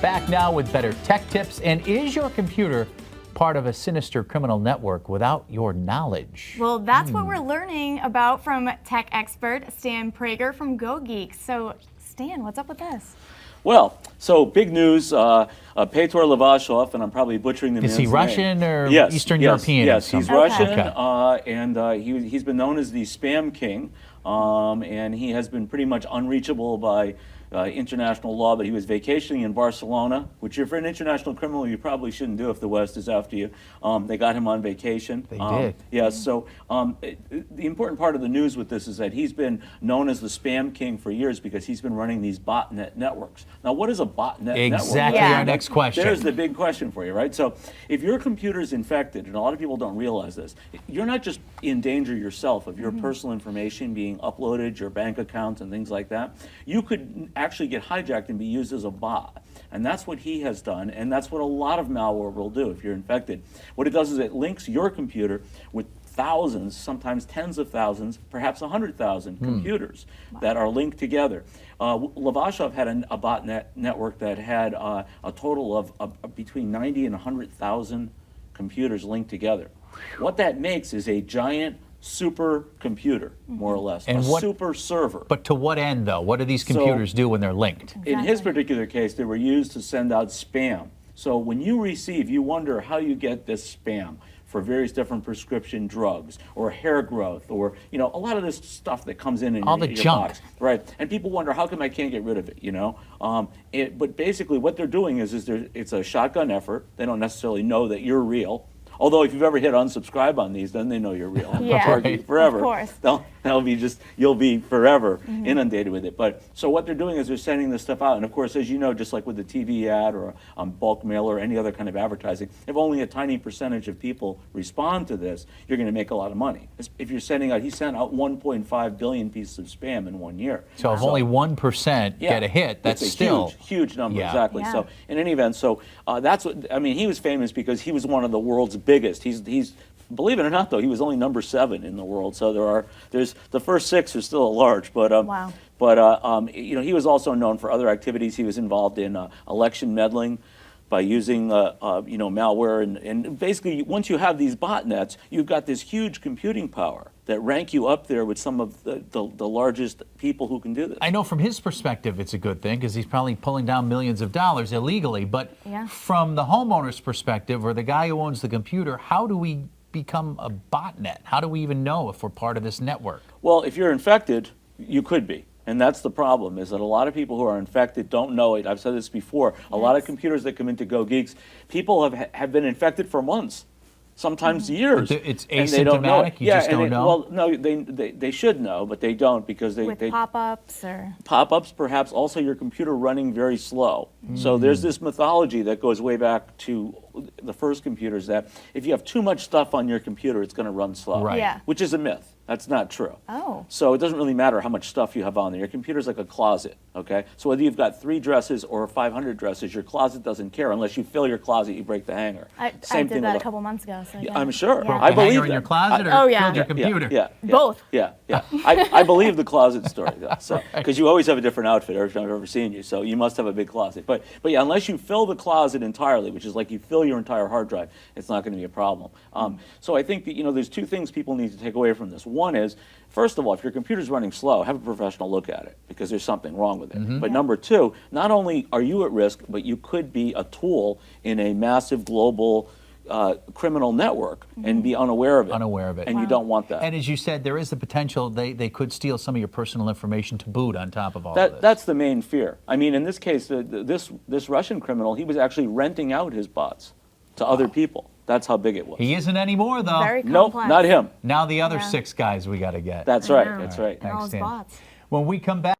Back now with better tech tips. And is your computer part of a sinister criminal network without your knowledge? Well, that's what we're learning about from tech expert Stan Prager from GoGeeks. So, Stan, what's up with this? Well, so big news, Petr Levashov, and I'm probably butchering the man's name. Is he Russian or Yes, Eastern European? Yes, he's Okay. Russian, Okay. and he's been known as the Spam King, and he has been pretty much unreachable by international law, but he was vacationing in Barcelona, which if you're an international criminal, you probably shouldn't do if the West is after you. They got him on vacation. They did. Yes, so the important part of the news with this is that he's been known as the Spam King for years because he's been running these botnet networks. Now, what is a botnet network? Exactly Yeah. our next question. There's the big question for you, right? So if your computer's infected, and a lot of people don't realize this, you're not just in danger yourself of your personal information being uploaded, your bank accounts and things like that. You could actually get hijacked and be used as a bot. And that's what he has done, and that's what a lot of malware will do if you're infected. What it does is it links your computer with thousands, sometimes tens of thousands, perhaps 100,000 computers that are linked together. Levashov had a botnet network that had a total of between 90 and 100,000 computers linked together. What that makes is a giant super computer, more or less, And a super server. But to what end, though? What do these computers do when they're linked? In his particular case, they were used to send out spam. So when you receive, you wonder how you get this spam for various different prescription drugs or hair growth or, you know, a lot of this stuff that comes in All the your junk. box. Right. And people wonder, how come I can't get rid of it, you know? But basically what they're doing is it's a shotgun effort. They don't necessarily know that you're real. Although if you've ever hit unsubscribe on these, then they know you're real. They'll Yeah, charge you forever. of course. That'll be just, you'll be forever inundated with it. But so what they're doing is they're sending this stuff out. And of course, as you know, just like with the TV ad or bulk mail or any other kind of advertising, if only a tiny percentage of people respond to this, you're going to make a lot of money. If you're sending out, he sent out 1.5 billion pieces of spam in 1 year. So if only 1% get a hit, that's it's a still huge number, Yeah. exactly. Yeah. So in any event, that's what I mean. He was famous because he was one of the world's biggest. He's believe it or not, though, he was only number 7 in the world. So there's the first 6 are still at large, but Wow. you know, he was also known for other activities. He was involved in election meddling by using you know, malware, and basically once you have these botnets, you've got this huge computing power that rank you up there with some of the largest people who can do this. I know from his perspective it's a good thing because he's probably pulling down millions of dollars illegally, but Yeah. from the homeowner's perspective or the guy who owns the computer, how do we become a botnet? How do we even know if we're part of this network? Well, if you're infected, you could be. And that's the problem, is that a lot of people who are infected don't know it. I've said this before. A lot of computers that come into GoGeeks, people have been infected for months, sometimes years. It's and they don't know it. asymptomatic? You just don't know? Well, no, they should know, but they don't because With pop-ups or... pop-ups, perhaps also your computer running very slow. So there's this mythology that goes way back to the first computers that if you have too much stuff on your computer, it's going to run slow. Right. Yeah. Which is a myth. That's not true. Oh. So it doesn't really matter how much stuff you have on there. Your computer's like a closet, okay? So whether you've got 3 dresses or 500 dresses, your closet doesn't care. Unless you fill your closet, you break the hanger. I did that a couple months ago. So yeah. I'm sure. Yeah. I The believe hanger in your that. closet or Oh, yeah. filled your computer? Yeah. Both. Yeah. I believe the closet story, though. So, because you always have a different outfit every time I've ever seen you, so you must have a big closet. But yeah, unless you fill the closet entirely, which is like you fill your entire hard drive, it's not going to be a problem. So I think that, you know, there's 2 things people need to take away from this. One is, first of all, if your computer's running slow, have a professional look at it because there's something wrong with it. But number 2, not only are you at risk, but you could be a tool in a massive global criminal network and be unaware of it. Unaware of it. And you don't want that. And as you said, there is the potential they could steal some of your personal information to boot on top of all of this. That's the main fear. I mean, in this case, this Russian criminal, he was actually renting out his bots to other people. That's how big it was. He isn't anymore, though. Very Nope, complex. not him. Now the other 6 guys we got to get. That's I right. know. That's right. And all his Thanks, Dan. bots. When we come back.